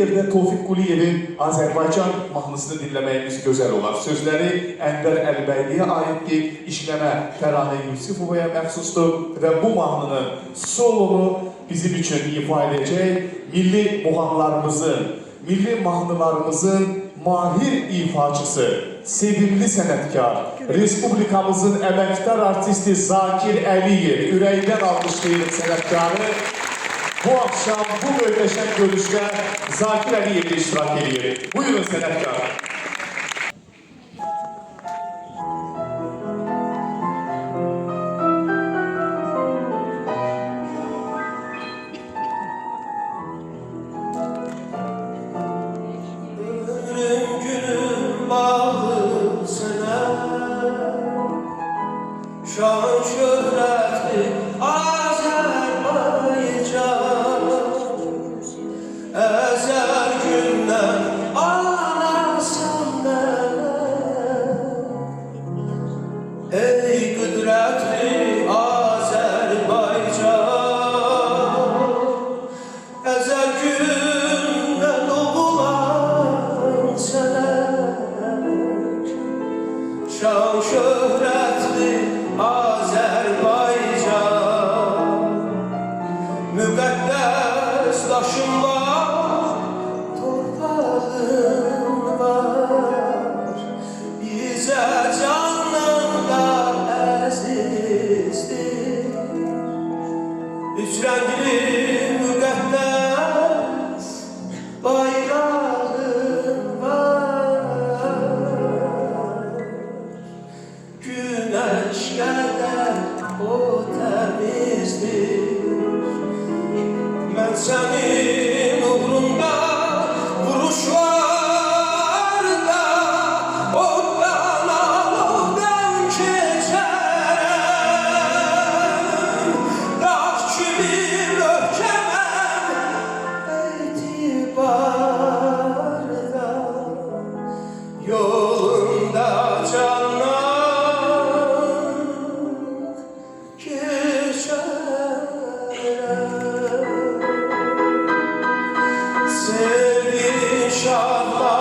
yerdə Tofiq Quliyevin Azərbaycan mahnısını dinləməyimiz gözəl olar. Sözləri Ənvər Əlibəyliyə aiddir, işləmə Təranə Yusifovaya məxsusdur və bu mahnının solonu bizim üçün ifa edəcək milli muğamlarımızın, milli mahnılarımızın mahir ifaçısı, sevimli sənətkar, Respublikamızın əməkdar artisti Zakir Əliyev. Ürəkdən alqışlayırıq sənətkarı. Bu akşam bu möhtəşəm görüşdə Zakir Əliyev iştirak edir. Buyurun sənətkar. Şan şöhrətli Azərbaycan, əzəl gündən anasan mən. Ey qüdrətli Azərbaycan, əzəl gündən doğulan sənək. Şan şöhrətli Azərbaycan, müqəddəs daşın var, torpağın var. Bizə candan da əzizdir, üç rəngli müqəddəs bayrağın var. Güneş kadar o temizdir. Ben senin uğrunda vuruşlarda ottan alovdan geçerim. Daş gibi möhkemem etibarda, yolunda canlar Sevdi şahlar